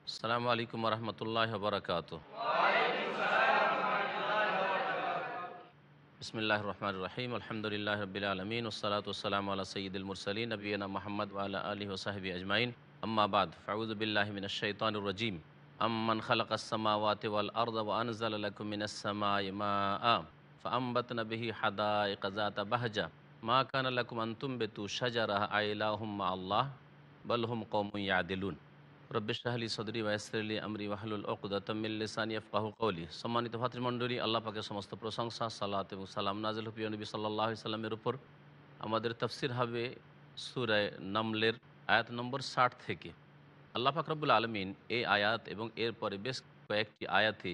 আসসালামু আলাইকুম রহমতুল্লাহ বরকাত। বিসমিল্লাহ রহমান রহিম, আলহামদুলিল্লাহ রবিল আলমিন, ওসলাত ওসালাম আল্লাহ সঈদুল মুরসলিন নবীনা মোহাম্মদ ওয়ালা আলী ওসাহবি আজমাইন, আম্মাবাদ ফাউযুবিল্লাহি মিনাশ শাইতানির রাজিম। আম্মান খালাকাস সামাওয়াতি ওয়াল আরদা ওয়া আনজালা লাকুম মিনাস সামাই মাআ ফাআমবাতনা বিহি হাদাইকা যাতা বাহজা মা কানা লাকুম আন তুমবিতু শাজারাহা আইলাহুম মা আল্লাহ বাল হুম কওমুন ইয়াদিলুন। রব্বিশ রাহলি সদরি ওয়াইসরিলি আমরি ওয়াহলুল উকদাতাম মিন লিসানি ইয়াফকাহু কওলি। সম্মানিত ভাতৃমণ্ডলী, আল্লাহ পাকের সমস্ত প্রশংসা, সালাত এবং সালাম নাজিল হোক প্রিয় নবী সাল্লাল্লাহু আলাইহি সাল্লামের উপর। আমাদের তাফসির হবে সূরা নামলের আয়াত নম্বর 60 থেকে। আল্লাহ পাক রব্বুল আলামিন এই আয়াত এবং এরপরে বেশ কয়েকটি আয়াতে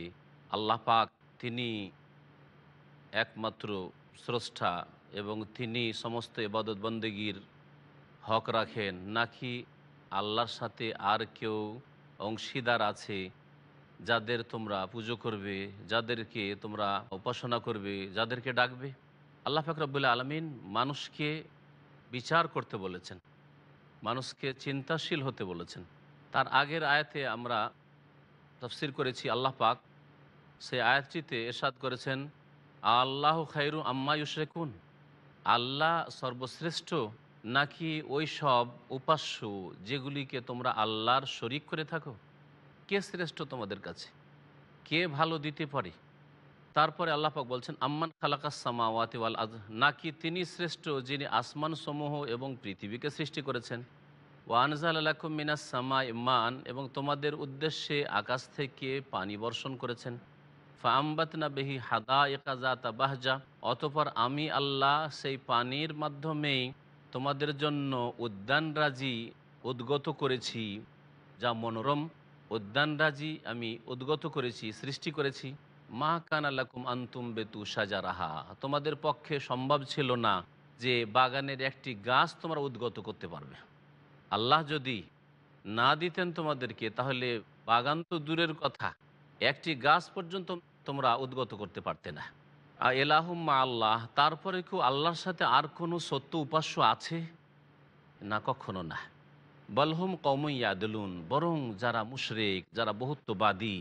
আল্লাহ পাক তিনি একমাত্র স্রষ্টা এবং তিনি সমস্ত ইবাদত বন্দেগীর হক রাখেন নাকি আল্লাহর সাথে আর কেউ অংশীদার আছে যাদের তোমরা পুজো করবে, যাদেরকে তোমরা উপাসনা করবে, যাদেরকে ডাকবে। আল্লাহ পাক রব্বুল আলামিন মানুষকে বিচার করতে বলেছেন, মানুষকে চিন্তাশীল হতে বলেছেন। তার আগের আয়াতে আমরা তাফসীর করেছি, আল্লাহ পাক সেই আয়াতটিতে ইরশাদ করেছেন, আল্লাহু খায়রু আম্মা ইউশরিকুন, আল্লাহ সর্বশ্রেষ্ঠ নাকি ওই সব উপাস্য যেগুলিকে তোমরা আল্লাহর শরিক করে থাকো? কে শ্রেষ্ঠ তোমাদের কাছে? কে ভালো দিতে পারে? তারপরে আল্লাহ পাক বলছেন, আম্মান খালাকাস সামাওয়াতি ওয়াল আরদ, নাকি তিনি শ্রেষ্ঠ যিনি আসমান সমূহ এবং পৃথিবীকে সৃষ্টি করেছেন। ওয়া আনজালা লাকুম মিনাস সামাই মান, এবং তোমাদের উদ্দেশ্যে আকাশ থেকে পানি বর্ষণ করেছেন। ফাআমবাতনা বিহি হাদাইকা যাতা বাহজা, অতঃপর আমি আল্লাহ সেই পানির মাধ্যমেই তোমাদের জন্য উদ্যানরাজি উদ্গত করেছি, যা মনোরম। উদ্যানরাজি আমি উদ্গত করেছি, সৃষ্টি করেছি। মা কানা লাকুম আনতুম বেতু সাজারাহা, তোমাদের পক্ষে সম্ভব ছিল না যে বাগানের একটি গাছ তোমরা উদ্গত করতে পারবে। আল্লাহ যদি না দিতেন তোমাদেরকে, তাহলে বাগান তো দূরের কথা, একটি গাছ পর্যন্ত তোমরা উদ্গত করতে পারতে না। এলাহুম্মা আল্লাহ, তারপরে কেউ আল্লাহর সাথে আর কোনো সত্য উপাস্য আছে? না, কখনো না। বলহুম কওমুন ইয়াদলুন, বরং যারা মুশরিক, যারা বহুত্ববাদী,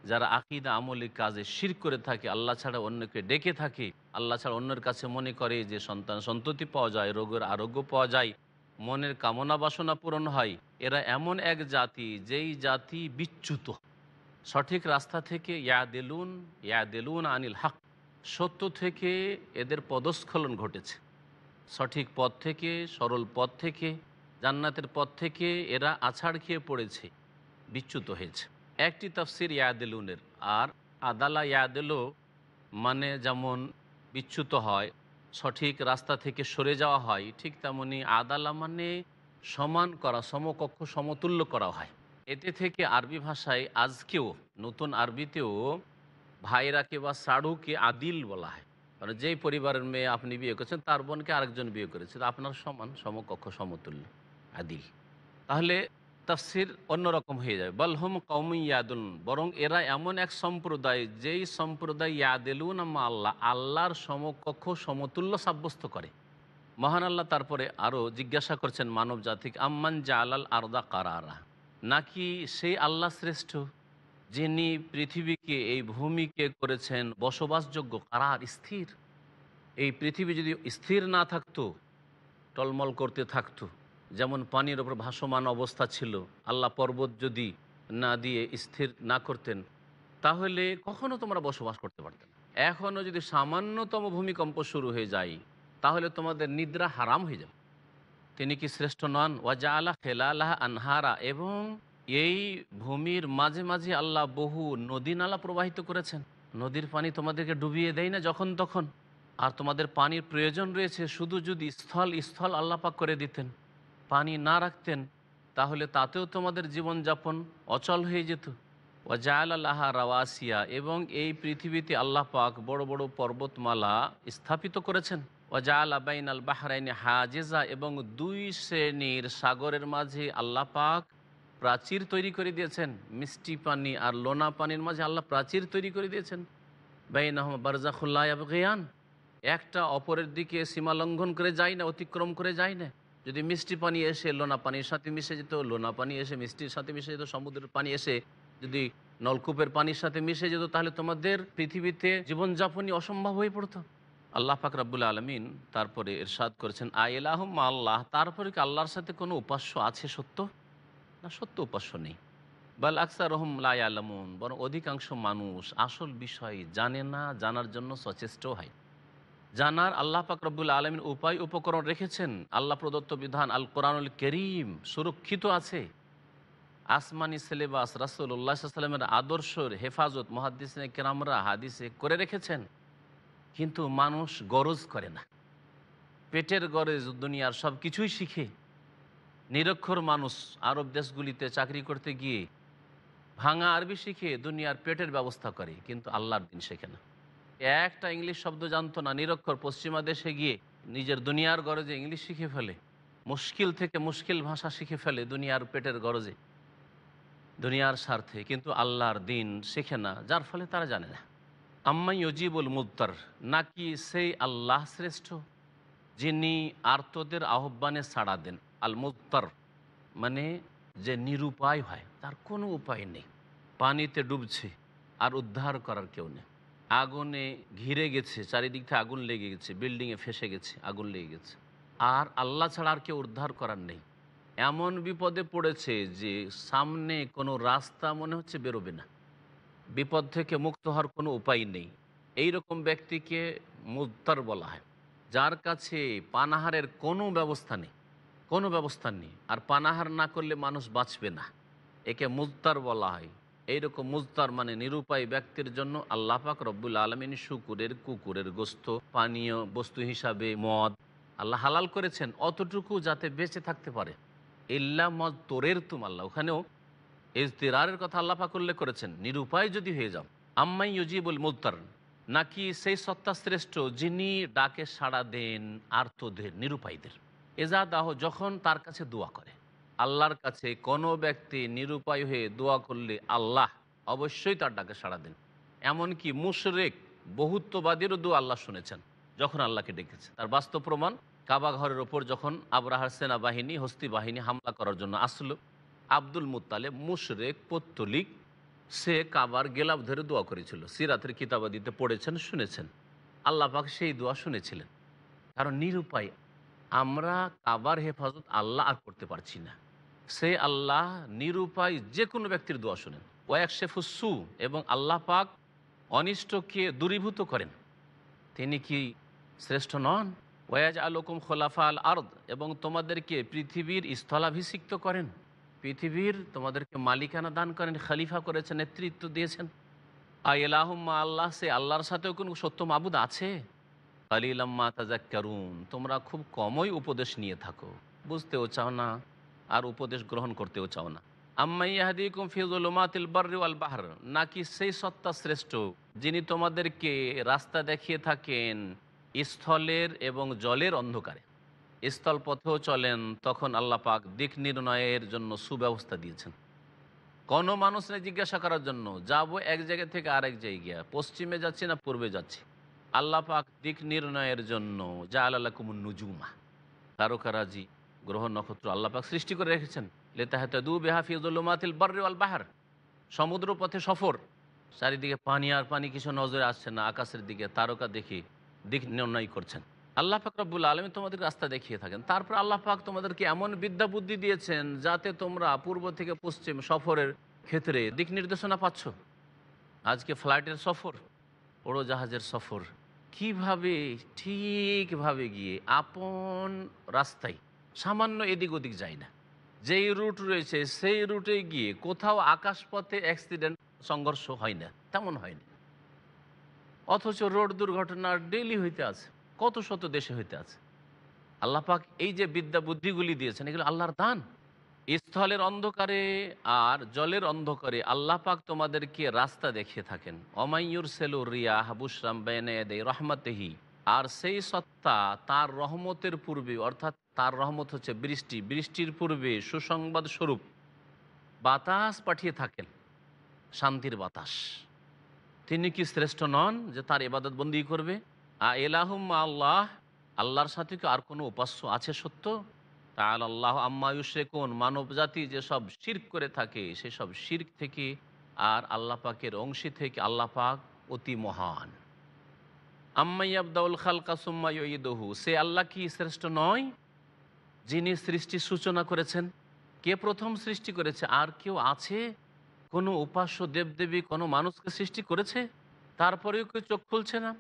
যারা আকীদা আমলি কাজে শিরক করে থাকে, আল্লাহ ছাড়া অন্যকে ডেকে থাকে, আল্লাহ ছাড়া অন্যের কাছে মনে করে যে সন্তান সন্ততি পাওয়া যায়, রোগের আরোগ্য পাওয়া যায়, মনের কামনা বাসনা পূরণ হয়, এরা এমন এক জাতি যেই জাতি বিচ্যুত সঠিক রাস্তা থেকে। ইয়াদিলুন, ইয়াদিলুন আনিল হক, সত্য থেকে এদের পদস্খলন ঘটেছে। সঠিক পথ থেকে, সরল পথ থেকে, জান্নাতের পথ থেকে এরা আছাড় খেয়ে পড়েছে, বিচ্যুত হয়েছে। একটি তাফসির ইয়াদিলুনের। আর আদালা ইয়াদিলু মানে যেমন বিচ্যুত হয়, সঠিক রাস্তা থেকে সরে যাওয়া হয়, ঠিক তেমনি আদালা মানে সমান করা, সমকক্ষ, সমতুল্য করা হয়। এতে থেকে আরবি ভাষায় আজকেও, নতুন আরবিতেও ভাইরাকে বা সাড়ুকে আদিল বলা হয়। মানে যেই পরিবারের মেয়ে আপনি বিয়ে করেছেন, তার বোনকে আরেকজন বিয়ে করেছে, তো আপনার সমান, সমকক্ষ, সমতুল্য, আদিল। তাহলে তাফসির অন্যরকম হয়ে যাবে, বলহুম কওমুন ইয়াদুন, বরং এরা এমন এক সম্প্রদায় যেই সম্প্রদায় ইয়াদিলুন আম্মা আল্লাহ, আল্লাহর সমকক্ষ, সমতুল্য সাব্যস্ত করে। মহান আল্লাহ তারপরে আরও জিজ্ঞাসা করছেন মানব জাতিকে, আম্মান জালাল আরদা কারারা, নাকি সেই আল্লাহ শ্রেষ্ঠ যিনি পৃথিবীকে, এই ভূমিকে করেছেন বসবাসযোগ্য, কারার, স্থির। এই পৃথিবী যদি স্থির না থাকতো, টলমল করতে থাকতো, যেমন পানির ওপর ভাসমান অবস্থা ছিল, আল্লাহ পর্বত যদি না দিয়ে স্থির না করতেন, তাহলে কখনো তোমরা বসবাস করতে পারতে না। এখনও যদি সামান্যতম ভূমিকম্প শুরু হয়ে যায়, তাহলে তোমাদের নিদ্রা হারাম হয়ে যাবে। তিনি কি শ্রেষ্ঠ নন? ওয়াজা আলা খেলালাহ আনহারা, এবং এই ভূমির মাঝে মাঝে আল্লাহ বহু নদী নালা প্রবাহিত করেছেন। নদীর পানি তোমাদেরকে ডুবিয়ে দেয় না যখন তখন। আর তোমাদের পানির প্রয়োজন রয়েছে, শুধু যদি স্থল স্থল আল্লাহ পাক করে দিতেন, পানি না রাখতেন, তাহলে তাতেও তোমাদের জীবনযাপন অচল হয়ে যেত। ওয়াজাআল লাহা রাওয়াসিয়া, এবং এই পৃথিবীতে আল্লাহ পাক বড় বড় পর্বতমালা স্থাপিত করেছেন। ওয়াজাআল বাইনাল বাহরাইনি হাজিজা, এবং দুই শ্রেণীর সাগরের মাঝে আল্লাহ পাক প্রাচীর তৈরি করে দিয়েছেন। মিষ্টি পানি আর লোনা পানির মাঝে আল্লাহ প্রাচীর তৈরি করে দিয়েছেন। বাইনাহুমা বারজাখুল লা ইয়াবগিয়ান, একটা অপরের দিকে সীমা লঙ্ঘন করে যায় না, অতিক্রম করে যায় না। যদি মিষ্টি পানি এসে লোনা পানির সাথে মিশে যেত, লোনা পানি এসে মিষ্টির সাথে মিশে যেত, সমুদ্রের পানি এসে যদি নলকূপের পানির সাথে মিশে যেত, তাহলে তোমাদের পৃথিবীতে জীবনযাপনই অসম্ভব হয়ে পড়তো। আল্লাহ পাক রব্বুল আলমিন তারপরে ইরশাদ করেছেন আইলাহুম আল্লাহ, তারপরে কি আল্লাহর সাথে কোনো উপাস্য আছে সত্য? না, সত্য উপাস্য নেই। বাল আকসারহুম লা ইয়ালামুন, বরং অধিকাংশ মানুষ আসল বিষয় জানে না, জানার জন্য সচেষ্টও হয়। জানার আল্লাহ পাক রব্বুল আলমিন উপায় উপকরণ রেখেছেন। আল্লাহ প্রদত্ত বিধান আল কোরআনুল করিম সুরক্ষিত আছে। আসমানি সিলেবাস রাসূলুল্লাহ সাল্লাল্লাহু আলাইহি ওয়াসাল্লামের আদর্শের হেফাজত মুহাদ্দিসিনে কেরামরা হাদিসে করে রেখেছেন। কিন্তু মানুষ গরজ করে না, পেটের গরজ দুনিয়ার সব কিছুই শিখে। নিরক্ষর মানুষ আরব দেশগুলিতে চাকরি করতে গিয়ে ভাঙা আরবি শিখে দুনিয়ার পেটের ব্যবস্থা করে, কিন্তু আল্লাহর দিন শেখে না। একটা ইংলিশ শব্দ জানতো না নিরক্ষর, পশ্চিমা দেশে গিয়ে নিজের দুনিয়ার গরজে ইংলিশ শিখে ফেলে, মুশকিল থেকে মুশকিল ভাষা শিখে ফেলে দুনিয়ার পেটের গরজে, দুনিয়ার স্বার্থে, কিন্তু আল্লাহর দিন শেখে না, যার ফলে তারা জানে না। আম্মাই ইউজিবুল মুদ্তার, নাকি সেই আল্লাহ শ্রেষ্ঠ যিনি আর্তদের আহ্বানে সাড়া দেন। আল মুদ্তার মানে যে নিরুপায় হয়, তার কোনো উপায় নেই, পানিতে ডুবছে আর উদ্ধার করার কেউ নেই, আগুনে ঘিরে গেছে, চারিদিক থেকে আগুন লেগে গেছে, বিল্ডিংয়ে ফেসে গেছে, আগুন লেগে গেছে, আর আল্লাহ ছাড়া আর কেউ উদ্ধার করার নেই। এমন বিপদে পড়েছে যে সামনে কোনো রাস্তা মনে হচ্ছে বেরোবে না, বিপদ থেকে মুক্ত হওয়ার কোনো উপায় নেই। এই রকম ব্যক্তিকে মুদ্তার বলা হয়, যার কাছে পানাহারের কোনো ব্যবস্থা নেই, কোনো ব্যবস্থা নেই, আর পানাহার না করলে মানুষ বাঁচবে না, একে মুদ্তার বলা হয়। এইরকম মুদ্তার মানে নিরুপায় ব্যক্তির জন্য আল্লাহ পাক রব্বুল আলমিন কুকুরের গোস্ত পানীয় বস্তু হিসাবে মদ আল্লাহ হালাল করেছেন, অতটুকু যাতে বেঁচে থাকতে পারে। ইল্লা মদ তোরের তুম, আল্লাহ ওখানেও ইজতিরারের কথা আল্লাহ পাক উল্লেখ করেছেন, নিরুপায় যদি হয়ে যাও। আম্মাই ইউজিবুল মুদ্তার, নাকি সেই সত্তা শ্রেষ্ঠ যিনি ডাকে সাড়া দেন আর্তদের, নিরুপায়দের। এজা দাহ, যখন তার কাছে দোয়া করে। আল্লাহর কাছে কোনো ব্যক্তি নিরুপায় হয়ে দোয়া করলে আল্লাহ অবশ্যই তার ডাকে সাড়া দেন। এমনকি মুশরিক বহুত্ববাদীরও দোয়া আল্লাহ শুনেছেন যখন আল্লাহকে ডেকেছে। তার বাস্তব প্রমাণ, কাবা ঘরের ওপর যখন আবরাহার সেনাবাহিনী হস্তি বাহিনী হামলা করার জন্য আসলো, আব্দুল মুত্তালেব মুশরিক পত্তলিক, সে কাবার গেলাপ ধরে দোয়া করেছিল। সিরাতের কিতাবাদিতে পড়েছেন, শুনেছেন। আল্লাহ পাক সেই দোয়া শুনেছিলেন, কারণ নিরুপায়। আমরা কাবার হেফাজত আল্লাহ আর করতে পারছি না, সে আল্লাহ নিরুপায় যে কোনো ব্যক্তির দোয়া শোনেন। ওয়াকশেফুসু, এবং আল্লাহ পাক অনিষ্টকে দূরীভূত করেন। তিনি কি শ্রেষ্ঠ নন? ওয়াজ আলকুম খোলাফা আল আর্দ, এবং তোমাদেরকে পৃথিবীর স্থলাভিষিক্ত করেন, পৃথিবীর তোমাদেরকে মালিকানা দান করেন, খলিফা করেছেন, নেতৃত্ব দিয়েছেন। আল্লাহুম্মা আল্লাহ, সে আল্লাহর সাথেও কোনো সত্য মাবুদ আছে? কালিলাম্মা তাযাক্কারুন, তোমরা খুব কমই উপদেশ নিয়ে থাকো, বুঝতেও চাও না আর উপদেশ গ্রহণ করতেও চাও না। আম্মা ইয়াহদিকুম ফি যুলুমাতিল বাররি ওয়াল বাহর, নাকি সেই সত্তা শ্রেষ্ঠ যিনি তোমাদেরকে রাস্তা দেখিয়ে থাকেন স্থলের এবং জলের অন্ধকারে। স্থল পথেও চলেন, তখন আল্লাহ পাক দিক নির্ণয়ের জন্য সুব্যবস্থা দিয়েছেন। কোনো মানুষ নেই জিজ্ঞাসা করার জন্য, যাবো এক জায়গা থেকে আরেক জায়গা, পশ্চিমে যাচ্ছি না পূর্বে যাচ্ছি। আল্লাহ পাক দিক নির্ণয়ের জন্য জাআলা লাকুমুন নুজুমা, তারকারাজি, গ্রহ নক্ষত্র আল্লাহ পাক সৃষ্টি করে রেখেছেন। লিতাহতাদু বিহা ফি যুলুমাতিল বাররি ওয়াল বাহর, সমুদ্র পথে সফর, চারিদিকে পানি আর পানি, কিছু নজরে আসছে না, আকাশের দিকে তারকা দেখে দিক নির্ণয় করছেন। আল্লাহ পাক রব্বুল আলামিন তোমাদের রাস্তা দেখিয়ে থাকেন। তারপর আল্লাহ পাক তোমাদেরকে এমন বিদ্যা বুদ্ধি দিয়েছেন যাতে তোমরা পূর্ব থেকে পশ্চিম সফরের ক্ষেত্রে দিক নির্দেশনা পাচ্ছ। আজকে ফ্লাইটের সফর, উড়োজাহাজের সফর, কিভাবে ঠিকভাবে গিয়ে আপন রাস্তায় সামান্য এদিক ওদিক যায় না, যেই রুট রয়েছে সেই রুটে গিয়ে কোথাও আকাশপথে অ্যাক্সিডেন্ট সংঘর্ষ হয় না, তেমন হয়নি। অথচ রোড দুর্ঘটনা ডেইলি হইতে আছে, কত শত দেশে হইতে আছে। আল্লাহ পাক এই যে বিদ্যা বুদ্ধিগুলি দিয়েছেন, এগুলো আল্লাহর দান। স্থলের অন্ধকারে আর জলের অন্ধকারে আল্লাহ পাক তোমাদেরকে রাস্তা দেখিয়ে থাকেন। অমাইয়ুর সেলু রিয়া হাবুসরাম বেনে রহমতেহি, আর সেই সত্তা তার রহমতের পূর্বে, অর্থাৎ তার রহমত হচ্ছে বৃষ্টি, বৃষ্টির পূর্বে সুসংবাদ স্বরূপ বাতাস পাঠিয়ে থাকেন, শান্তির বাতাস। তিনি কি শ্রেষ্ঠ নন যে তার ইবাদত বন্দি করবে? এলাহুম্মা আল্লাহ, আল্লাহর সাথে কি আর কোনো উপাস্য আছে সত্য? তাআলা আল্লাহু আম্মা ইউশরিকুন, মানব জাতি যেসব শিরক করে থাকে সেসব শিরক থেকে আর আল্লাহ পাকের অংশী থেকে আল্লাহ পাক অতি মহান। আম্মা ইয়াবদাউল খালকা সুম্মা ইউঈদুহু, সে আল্লাহ কি শ্রেষ্ঠ নয় যিনি সৃষ্টির সূচনা করেছেন? কে প্রথম সৃষ্টি করেছে? আর কেউ আছে? কোনো উপাস্য দেবদেবী কোনো মানুষকে সৃষ্টি করেছে? তারপরেও কেউ চোখ খুলছে না।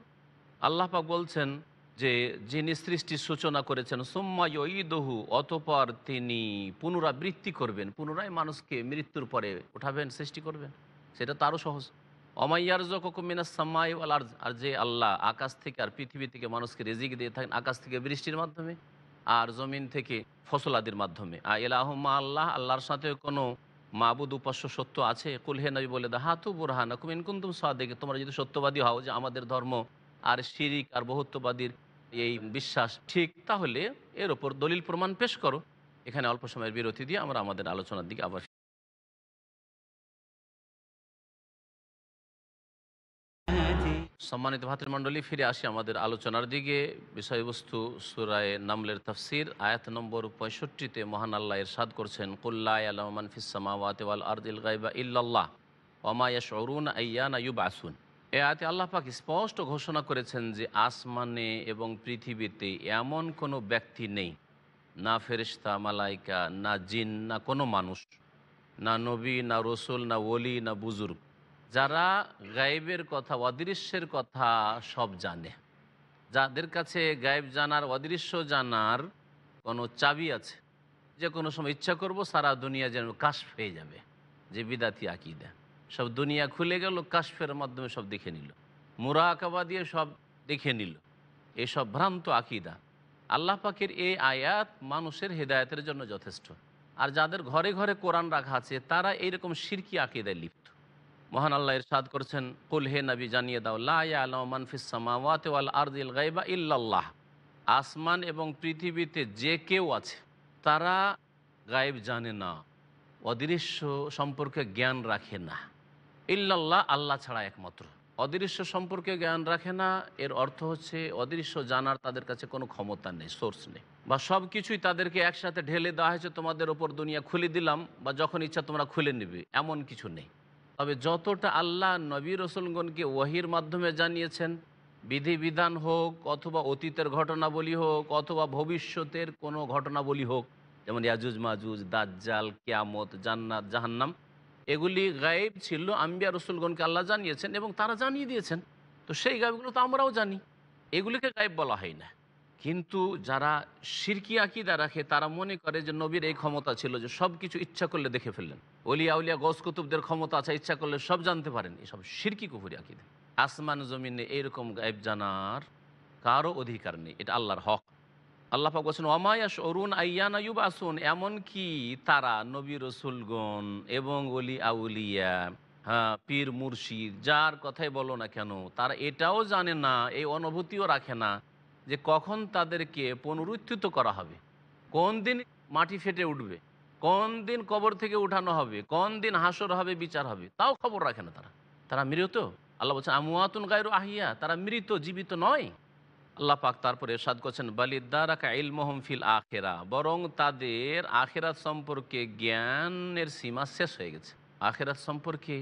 আল্লাহ পাক বলছেন যে যিনি সৃষ্টির সূচনা করেছেন সুম্মা ইউঈদুহু, অতঃপর তিনি পুনরাবৃত্তি করবেন, পুনরায় মানুষকে মৃত্যুর পরে উঠাবেন, সৃষ্টি করবেন। সেটা তো আরও সহজ। ওমা ইয়ারযুকুকুম মিনাস সামাই ওয়াল আরদ, আর যে আল্লাহ আকাশ থেকে আর পৃথিবী থেকে মানুষকে রিজিক দিয়ে থাকেন, আকাশ থেকে বৃষ্টির মাধ্যমে আর জমিন থেকে ফসলাদির মাধ্যমে। আর ইলাহুম মা আল্লাহ, আল্লাহর সাথে কোনো মাবুদ উপাস্য সত্য আছে? কুল হে নবী বলে দা হাতু বুরহানাকুম ইন কুনতুম সাদিকিন, তোমরা যদি সত্যবাদী হও যে আমাদের ধর্ম আর শিরিক আর বহুত্ববাদীর এই বিশ্বাস ঠিক, তাহলে এর ওপর দলিল প্রমাণ পেশ করো। এখানে অল্প সময়ের বিরতি দিয়ে আমরা আমাদের আলোচনার দিকে আবার। সম্মানিত ভাতৃমণ্ডলী, ফিরে আসি আমাদের আলোচনার দিকে। বিষয়বস্তু সূরায়ে নামলের তাফসির, আয়াত নম্বর 65-তে মহান আল্লাহ ইরশাদ করছেন, কুল লা ইয়ালামু মান ফিস সামাওয়াতি ওয়াল আরদিল গায়বা ইল্লাল্লাহ ওয়া মা ইয়াশউরুনা আইয়ানা ইউবআসুন। এই আয়াতে আল্লাহ পাক স্পষ্ট ঘোষণা করেছেন যে আসমানে এবং পৃথিবীতে এমন কোনো ব্যক্তি নেই, না ফেরেশতা, মালাইকা, না জিন, না কোনো মানুষ, না নবী, না রসুল, না ওলি, না বুজুর্গ, যারা গায়েবের কথা, অদৃশ্যের কথা সব জানে, যাদের কাছে গায়েব জানার, অদৃশ্য জানার কোনো চাবি আছে। যে কোনো সময় ইচ্ছা করব সারা দুনিয়া যেন কাশফ হয়ে যাবে, যে বিদাতি আকিদা, সব দুনিয়া খুলে গেল, কাশফের মাধ্যমে সব দেখে নিল, মুরাকাবা দিয়ে সব দেখে নিল, এসব ভ্রান্ত আকিদা। আল্লাহ পাকের এই আয়াত মানুষের হেদায়েতের জন্য যথেষ্ট। আর যাদের ঘরে ঘরে কোরআন রাখা আছে তারা এইরকম শিরকি আকিদায় লিপ্ত। মহান আল্লাহ ইরশাদ করছেন, কুল হে নবী জানিয়ে দাও, লা ইয়ালামু মান ফিস সামাওয়াতি ওয়াল আরদিল গায়বা ইল্লাল্লাহ, আসমান এবং পৃথিবীতে যে কেউ আছে তারা গায়েব জানে না, অদৃশ্য সম্পর্কে জ্ঞান রাখে না। ইল্লাল্লাহ, আল্লাহ ছাড়া একমাত্র। অদৃশ্য সম্পর্কে জ্ঞান রাখে না, এর অর্থ হচ্ছে অদৃশ্য জানার তাদের কাছে কোনো ক্ষমতা নেই, সোর্স নেই, বা সব কিছুই তাদেরকে একসাথে ঢেলে দেওয়া হয়েছে, তোমাদের ওপর দুনিয়া খুলে দিলাম বা যখন ইচ্ছা তোমরা খুলে নেবে, এমন কিছু নেই। তবে যতটা আল্লাহ নবী রসুলগণকে ওয়াহির মাধ্যমে জানিয়েছেন, বিধিবিধান হোক অথবা অতীতের ঘটনাবলী হোক অথবা ভবিষ্যতের কোনো ঘটনাবলী হোক, যেমন ইয়াজুজ মাজুজ, দাজ্জাল, কিয়ামত, জান্নাত, জাহান্নাম, এগুলি গায়েব ছিল, আম্বিয়া রসুলগণকে আল্লাহ জানিয়েছেন এবং তারা জানিয়ে দিয়েছেন। তো সেই গায়েবগুলো তো আমরাও জানি, এগুলিকে গায়েব বলা হয় না। কিন্তু যারা শিরকি আকিদা রাখে তারা মনে করে যে নবীর এই ক্ষমতা ছিল যে সব কিছু ইচ্ছা করলে দেখে ফেললেন, ওলিয়া উলিয়া গস কুতুবদের ক্ষমতা আছে, ইচ্ছা করলে সব জানতে পারেন, এসব শিরকি কুফরি আকিদা। আসমান জমিনে এইরকম গায়েব জানার কারো অধিকার নেই, এটা আল্লাহর হক। আল্লাহ পাক বলছেন, ওয়ামায়াস অরুণ আইয়ান আয়ুব আসুন, এমনকি তারা নবী রসুলগণ এবং ওলি আউলিয়া, হ্যাঁ, পীর মুর্শিদ, যার কথাই বলো না কেন, তারা এটাও জানে না, এই অনুভূতিও রাখে না যে কখন তাদেরকে পুনরুত্থিত করা হবে, কোন দিন মাটি ফেটে উঠবে, কোন দিন কবর থেকে উঠানো হবে, কোন দিন হাসর হবে, বিচার হবে, তাও খবর রাখে না তারা। তারা মৃত। আল্লাহ বলছেন আমওয়াতুন গায়রু আহিয়া, তারা মৃত, জীবিত নয়। আল্লাহ পাক তারপরে ইরশাদ করছেন, বালিদ্দারাকা ইলমুহুম ফিল আখিরা, বরং তাদের আখিরাত সম্পর্কে জ্ঞানের সীমা শেষ হয়ে গেছে। আখিরাত সম্পর্কে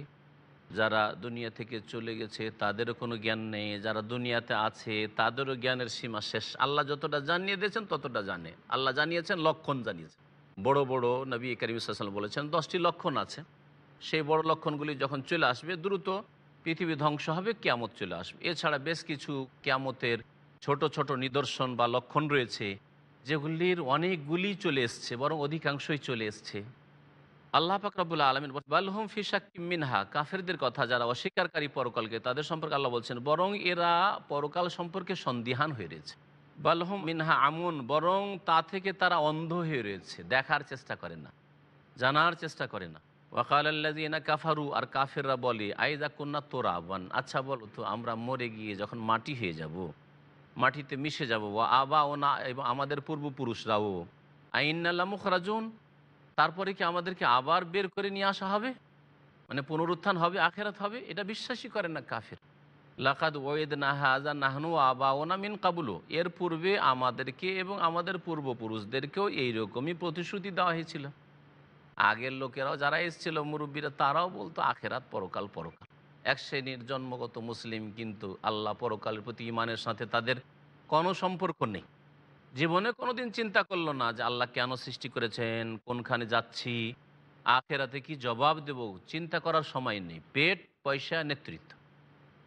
যারা দুনিয়া থেকে চলে গেছে তাদেরও কোনো জ্ঞান নেই, যারা দুনিয়াতে আছে তাদেরও জ্ঞানের সীমা শেষ। আল্লাহ যতটা জানিয়ে দিয়েছেন ততটা জানে। আল্লাহ জানিয়েছেন, লক্ষণ জানিয়েছেন। বড় বড় নবী করিম সাল্লাল্লাহু আলাইহি ওয়াসাল্লাম বলেছেন 10টি লক্ষণ আছে, সেই বড় লক্ষণগুলি যখন চলে আসবে দ্রুত পৃথিবী ধ্বংস হবে, কিয়ামত চলে আসবে। এছাড়া বেশ কিছু কিয়ামতের ছোট ছোট নিদর্শন বা লক্ষণ রয়েছে, যেগুলির অনেকগুলি চলে এসছে, বরং অধিকাংশই চলে এসছে। আল্লাহ পাক রব্বুল আলামিন বালহুম ফি শাক্কিম মিনহা, কাফেরদের কথা, যারা অস্বীকারী পরকালকে, তাদের সম্পর্কে আল্লাহ বলছেন, বরং এরা পরকাল সম্পর্কে সন্দিহান হয়ে রয়েছে। বালহুম মিনহা আমুন, বরং তা থেকে তারা অন্ধ হয়ে রয়েছে, দেখার চেষ্টা করে না, জানার চেষ্টা করে না। ওয়াকাল আল্লাযীনা কাফারু, আর কাফেররা বলে, আইযা কুন্না তুরাবান, আচ্ছা বলো তো আমরা মরে গিয়ে যখন মাটি হয়ে যাব, মাটিতে মিশে যাব, ওয়া আবা ও না, এবং আমাদের পূর্বপুরুষরাও, আইন্না লামুখরাজুন, তারপরে কি আমাদেরকে আবার বের করে নিয়ে আসা হবে, মানে পুনরুত্থান হবে, আখেরাত হবে, এটা বিশ্বাসই করে না কাফের। লাকাদ ওয়াইদনা হাযা নাহনু ওয়া আবাউনা মিন কাবলু, এর পূর্বে আমাদেরকে এবং আমাদের পূর্বপুরুষদেরকেও এইরকমই প্রতিশ্রুতি দেওয়া হয়েছিল। আগের লোকেরাও যারা এসেছিল মুরব্বীরা, তারাও বলতো আখেরাত, পরকাল পরকাল। এক শ্রেণীর জন্মগত মুসলিম, কিন্তু আল্লাহ পরকালের প্রতি ইমানের সাথে তাদের কোনো সম্পর্ক নেই। জীবনে কোনোদিন চিন্তা করলো না যে আল্লাহ কেন সৃষ্টি করেছেন, কোনখানে যাচ্ছি, আখেরাতে কি জবাব দেব, চিন্তা করার সময় নেই। পেট, পয়সা, নেতৃত্ব,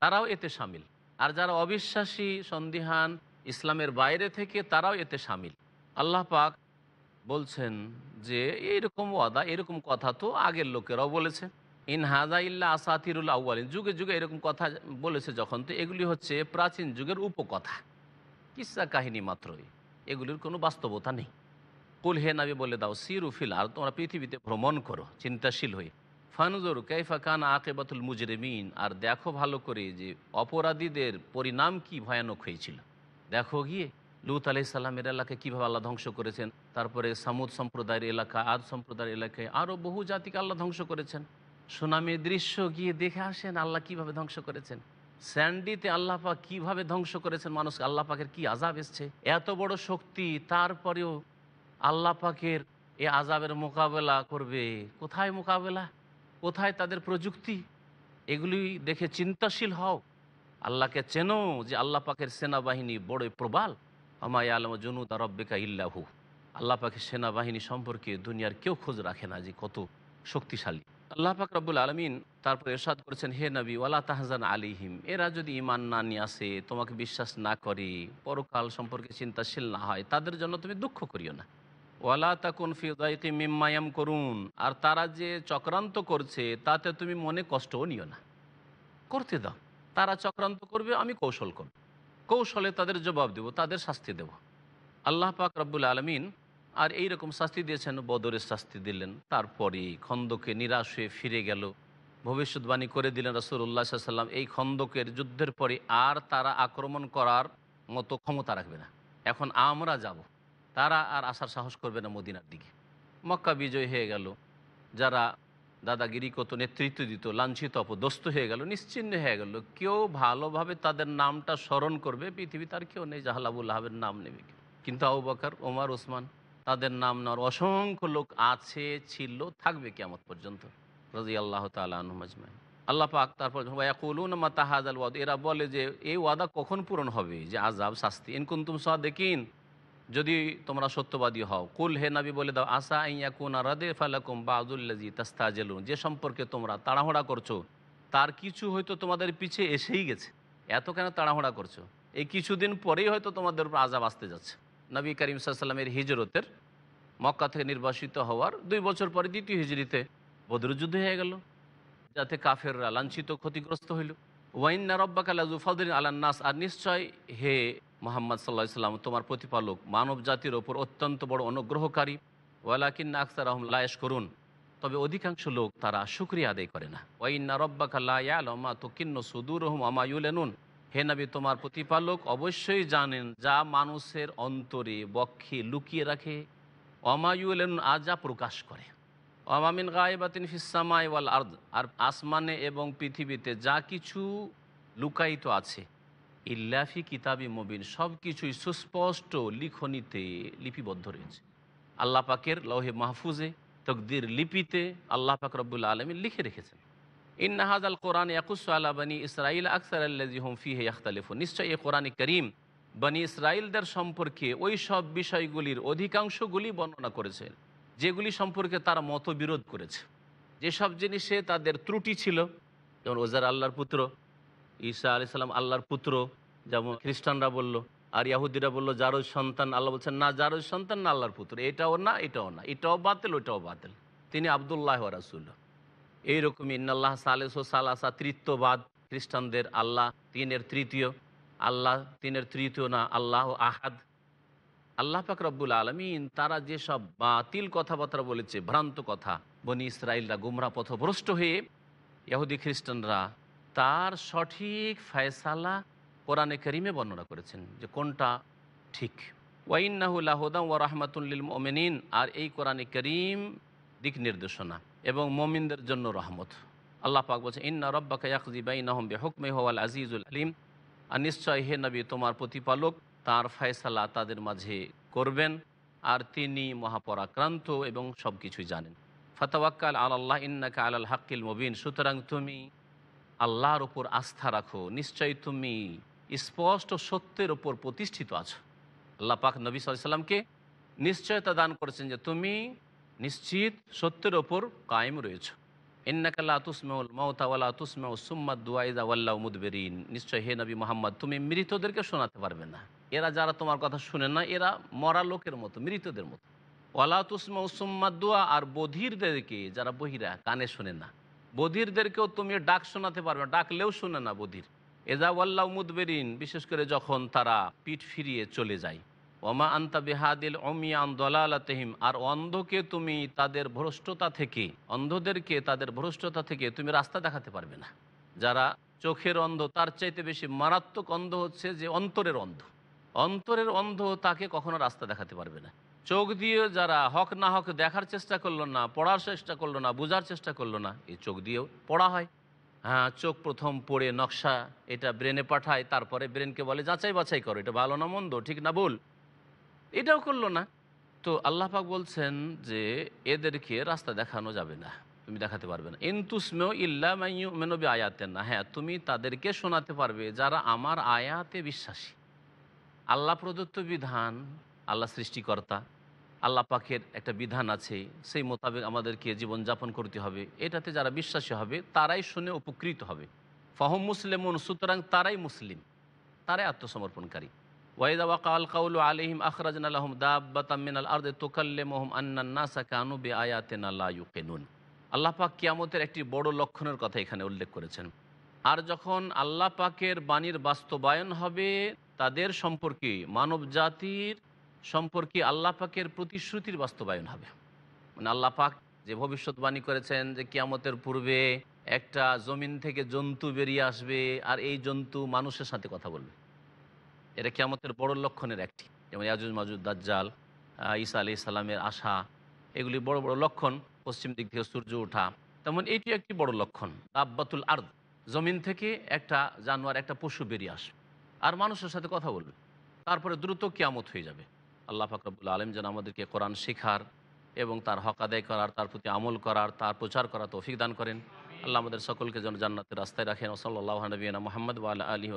তারাও এতে সামিল। আর যারা অবিশ্বাসী, সন্দিহান, ইসলামের বাইরে থেকে, তারাও এতে সামিল। আল্লাহ পাক বলছেন যে এইরকম ওয়াদা, এরকম কথা তো আগের লোকেরাও বলেছে। ইন হাজা ইল্লা আসাতিরুল আউয়ালিন, যুগে যুগে এরকম কথা বলেছে যখন, তো এগুলি হচ্ছে প্রাচীন যুগের উপকথা, কিস্সা কাহিনী মাত্রই, এগুলির কোনো বাস্তবতা নেই। কুল, হে নবী বলে দাও, সিরু ফিল আর, তোমরা পৃথিবীতে ভ্রমণ করো চিন্তাশীল হয়ে, ফানজুর কাইফা কানা আকিবাতুল মুজরিমিন, আর দেখো ভালো করে যে অপরাধীদের পরিণাম কি ভয়ানক হয়েছিল। দেখো গিয়ে লূত আলাইহিস সালামের এলাকায় কীভাবে আল্লাহ ধ্বংস করেছেন, তারপরে সামুদ সম্প্রদায়ের এলাকা, আদ সম্প্রদায়ের এলাকায় আরও বহু জাতিকে আল্লাহ ধ্বংস করেছেন। সুনামির দৃশ্য গিয়ে দেখে আসেন আল্লাহ কিভাবে ধ্বংস করেছেন। স্যান্ডিতে আল্লাহ পাক কীভাবে ধ্বংস করেছেন মানুষকে, আল্লাহ পাকের কী আযাব এসছে। এত বড় শক্তি, তারপরেও আল্লাহ পাকের এ আযাবের মোকাবেলা করবে। কোথায় মোকাবেলা, কোথায় তাদের প্রযুক্তি? এগুলি দেখে চিন্তাশীল হও, আল্লাহকে চেনো যে আল্লাহ পাকের সেনাবাহিনী বড়ই প্রবাল। আমা ইয়ালামু জুনুদা রাব্বিকা ইল্লাহু, আল্লাহ পাকের সেনাবাহিনী সম্পর্কে দুনিয়ার কেউ খোঁজ রাখে না যে কত শক্তিশালী। আল্লাহ পাক রব্বুল আলামিন তারপরে ইরশাদ করেছেন, হে নবী, ওয়ালা তাহজান আলাইহিম, এরা যদি ঈমান না নিয়ে আসে, তোমাকে বিশ্বাস না করে, পরকাল সম্পর্কে চিন্তাশীল না হয়, তাদের জন্য তুমি দুঃখ করিও না। ওয়ালা তাকুন ফি দাইকি মিম্মা ইয়ামকুরুন, আর তারা যে চক্রান্ত করছে তাতে তুমি মনে কষ্টও নিও না। করতে দাও, তারা চক্রান্ত করবে, আমি কৌশল করব, কৌশলে তাদের জবাব দেব, তাদের শাস্তি দেব। আল্লাহ পাক রব্বুল আলমিন আর এই রকম শাস্তি দিয়েছেন, বদরের শাস্তি দিলেন, তারপরে খন্দকে নিরাশ হয়ে ফিরে গেল, ভবিষ্যৎবাণী করে দিলেন রাসূলুল্লাহ সাল্লাল্লাহু আলাইহি ওয়াসাল্লাম, এই খন্দকের যুদ্ধের পরে আর তারা আক্রমণ করার মতো ক্ষমতা রাখবে না, এখন আমরা যাব। তারা আর আসার সাহস করবে না মদিনার দিকে। মক্কা বিজয় হয়ে গেল, যারা দাদাগিরি কত নেতৃত্ব দিত, লাঞ্ছিত অপদস্থ হয়ে গেল, নিশ্চিহ্ন হয়ে গেল। কেউ ভালোভাবে তাদের নামটা স্মরণ করবে পৃথিবী তার কেউ নেই, জাহাল আবু লাহাবের নাম নেবে। কিন্তু আবু বকর, ওমর, ওসমান, তাদের নাম নেওয়ার অসংখ্য লোক আছে, ছিল, থাকবে কিয়ামত পর্যন্ত, রাদিয়াল্লাহু তাআলা আনহুম আজমাইন। আল্লাহ পাক তারপর ইয়াকুলুনা মাতা হাযাল ওয়াদ, এরা বলে যে এই ওয়াদা কখন পূরণ হবে, যে আযাব, শাস্তি, ইন কুনতুম সাদিকিন, যদি তোমরা সত্যবাদী হও। কুল, হে নবী বলে দাও, আসা আইয়াকুনা রাদিফা লাকুম বাযুল্লাযী তাস্তাজিলুন, যে সম্পর্কে তোমরা তাড়াহুড়া করছো তার কিছু হয়তো তোমাদের পিছে এসেই গেছে। এত কেন তাড়াহুড়া করছো, এই কিছুদিন পরেই হয়তো তোমাদের উপর আযাব আসতে যাচ্ছে। নবী করিম সাল্লাল্লাহু আলাইহি ওয়াসাল্লামের হিজরতের, মক্কা থেকে নির্বাসিত হওয়ার 2 বছর পরে দ্বিতীয় হিজরিতে বদর যুদ্ধ হয়ে গেল, যাতে কাফেররা লাঞ্ছিত, ক্ষতিগ্রস্ত হইল। ওয়াইন্না রব্বাকা লাযু ফাদলিন আলান নাস, আর নিশ্চয় হে মুহাম্মদ সাল্লাল্লাহু আলাইহি সাল্লাম, তোমার প্রতিপালক মানব জাতির ওপর অত্যন্ত বড় অনুগ্রহকারী। ওয়ালাকিন্না আকসারাহুম লা ইয়াশকুরুন, তবে অধিকাংশ লোক তারা শুকরিয়া আদায় করে না। ওয়াইন্না রব্বাকা লা ইয়ালামু মা তুকিন্নু সুদুরুহুম ওয়া মা ইউলিনুন, হে নবী, তোমার প্রতিপালক অবশ্যই জানেন যা মানুষের অন্তরে, বক্ষে লুকিয়ে রাখে, ওয়া মা ইউলিনুন, আর যা প্রকাশ করে। ওয়া মিন গায়বাতিন ফিস সামাই ওয়াল আরদ, আর আসমানে এবং পৃথিবীতে যা কিছু লুকায়িত আছে, ইল্লা ফি কিতাবি মুবিন, সব কিছুই সুস্পষ্ট লিখনিতে লিপিবদ্ধ রয়েছে। আল্লাহ পাকের লৌহে মাহফুজে, তকদির লিপিতে আল্লাহ পাক রব্বুল আলামিন লিখে রেখেছেন। ইন্না হাযাল কোরআন ইয়াকুসসু আলা বনি ইসরাঈল আকসারাল্লাযী হুম ফীহি ইখতালিফুন, নিশ্চয় এই কোরআন কারীম বনি ইসরাঈলদের সম্পর্কে ওই সব বিষয়গুলির অধিকাংশগুলি বর্ণনা করেছে যেগুলি সম্পর্কে তারা মতবিরোধ করেছে, যেসব জিনিসে তাদের ত্রুটি ছিল, যেমন ওজার আল্লাহর পুত্র, ঈসা আলাইহিস সালাম আল্লাহর পুত্র, যেমন খ্রিস্টানরা বলল, আর ইয়াহুদিরা বলল জারজ সন্তান। আল্লাহ বলছেন না, জারজ সন্তান না আল্লাহর পুত্র, এটাও না, এটাও না, এটাও বাতিল, ওটাও বাতিল, তিনি আব্দুল্লাহ ওয়া রাসূলুহু। এইরকমই ইন্নাল্লাহ সালিসু সালাসা, তৃতীয়বাদ, খ্রিস্টানদের আল্লাহ তিনের তৃতীয়, আল্লাহ তিনের তৃতীয় না, আল্লাহ আহাদ। আল্লাহ পাক রব্বুল আলামিন তারা যেসব বাতিল কথাবার্তা বলেছে, ভ্রান্ত কথা, বনি ইসরাইলরা গুমরা পথভ্রষ্ট হয়ে, ইহুদি খ্রিস্টানরা, তার সঠিক ফয়সালা কোরআনে কারীমে বর্ণনা করেছেন যে কোনটা ঠিক। ওয়াইন্নাহু লাহুদান ওয়া রাহমাতুল লিল মুমিনিন, আর এই কোরআনে কারীম দিক নির্দেশনা এবং মুমিনদের জন্য রহমত। আল্লাহ পাক বলছেন, ইন্না রাব্বাকা ইয়াকযি বাইনাহুম বিহুকমিহি ওয়াল আজিজুল আলিম। আর নিশ্চয় হে নবী, তোমার প্রতিপালক তার ফয়সালা তাদের মাঝে করবেন, আর তিনি মহাপরাক্রান্ত এবং সব কিছুই জানেন। ফাতাওয়াক্কাল আলাল্লাহ ইন্নাকা আলাল হাক্কিল মুবিন। সুতরাং তুমি আল্লাহর উপর আস্থা রাখো, নিশ্চয়ই তুমি স্পষ্ট সত্যের উপর প্রতিষ্ঠিত আছো। আল্লাহ পাক নবী সাল্লাল্লাহু আলাইহি সাল্লামকে নিশ্চয়তা দান করেছেন যে তুমি নিশ্চিত সত্যের ওপর কায়েম রয়েছ। ইন্নাকা লা তুসমিউল মাউতা ওয়া লা তুসমিউস সুম্মা দুআ ইযা ওয়াল্লাউ মুদবিরিন। নিশ্চয় হে নবী মুহাম্মদ, তুমি মৃতদেরকে শোনাতে পারবে না। এরা যারা তোমার কথা শুনে না, এরা মরা লোকের মতো, মৃতদের মতো। ওয়ালা তুসমিউস সুম্মা দুআ, আর বধিরদেরকে, যারা বহিরা কানে শোনে না, বধিরদেরকেও তুমি ডাক শোনাতে পারবে না, ডাকলেও শুনে না বধির। এজা ওয়াল্লাউ মুদবিরিন, বিশেষ করে যখন তারা পিঠ ফিরিয়ে চলে যায়। ওমা আন্তা বিহাদিল উমিয়ান দলালাতিহিম, আর অন্ধকে তুমি তাদের ভ্রষ্টতা থেকে, অন্ধদেরকে তাদের ভ্রষ্টতা থেকে তুমি রাস্তা দেখাতে পারবে না। যারা চোখের অন্ধ, তার চাইতে বেশি মারাত্মক অন্ধ হচ্ছে যে অন্তরের অন্ধ। অন্তরের অন্ধ তাকে কখনো রাস্তা দেখাতে পারবে না। চোখ দিয়ে যারা হক না হক দেখার চেষ্টা করলো না, পড়ার চেষ্টা করলো না, বোঝার চেষ্টা করলো না, এই চোখ দিয়েও পড়া হয়। হ্যাঁ, চোখ প্রথম পড়ে নকশা এটা ব্রেনে পাঠায়, তারপরে ব্রেনকে বলে যাচাই বাছাই করো, এটা ভালো না মন্দ, ঠিক না ভুল, এটাও করলো না। তো আল্লাহ পাক বলছেন যে এদেরকে রাস্তা দেখানো যাবে না, তুমি দেখাতে পারবে না। ইনতুসমেও ইল্লা মাইয়ুমিনু বিআয়াতিনা, হ্যাঁ তুমি তাদেরকে শোনাতে পারবে যারা আমার আয়াতে বিশ্বাসী। আল্লাহ প্রদত্ত বিধান, আল্লাহ সৃষ্টিকর্তা, আল্লাহ পাকের একটা বিধান আছে, সেই মোতাবেক আমাদেরকে জীবনযাপন করতে হবে। এটাতে যারা বিশ্বাসী হবে তারাই শুনে উপকৃত হবে। ফাহুম মুসলিমুন, সুতরাং তারাই মুসলিম, তারাই আত্মসমর্পণকারী। ওয়াইদা ওয়াকাল কাউলু আলাইহিম আখরাজনা লাহুম দাব্বাতাম মিনাল আরদি তুকাল্লিমুহুম আন্নান নাসা কানু বিআয়াতিনা লা ইউকিনুন। আল্লাহ পাক কিয়ামতের একটি বড় লক্ষণের কথা এখানে উল্লেখ করেছেন। আর যখন আল্লাহ পাকের বাণীর বাস্তবায়ন হবে তাদের সম্পর্কে, মানব জাতির সম্পর্কে আল্লাহ পাকের প্রতিশ্রুতির বাস্তবায়ন হবে। মানে আল্লাহ পাক যে ভবিষ্যৎবাণী করেছেন যে কিয়ামতের পূর্বে একটা জমিন থেকে জন্তু বেরিয়ে আসবে, আর এই জন্তু মানুষের সাথে কথা বলবে। এটা কিয়ামতের বড় লক্ষণের একটি। যেমন ইয়াজুজ মাজুজ দাজ্জাল, ঈসা আলাইহিস সালামের আসা, এগুলি বড় বড় লক্ষণ। পশ্চিম দিক থেকে সূর্য ওঠা, তেমন এইটি একটি বড় লক্ষণ। দাব্বাতুল আরদ, জমিন থেকে একটা জানোয়ার, একটা পশু বেরিয়ে আসবে আর মানুষের সাথে কথা বলবে। তারপরে দ্রুত কিয়ামত হয়ে যাবে। আল্লাহ পাক রব্বুল আলামিন যেন আমাদেরকে কোরআন শেখার এবং তার হক আদায় করার, তার প্রতি আমল করার, তার প্রচার করার তৌফিক দান করেন। আল্লাহ আমাদের সকলকে যেন জান্নাতের রাস্তায় রাখেন। সাল্লাল্লাহু আলা নবিয়িনা মুহাম্মদ ওয়া আলা আলিহি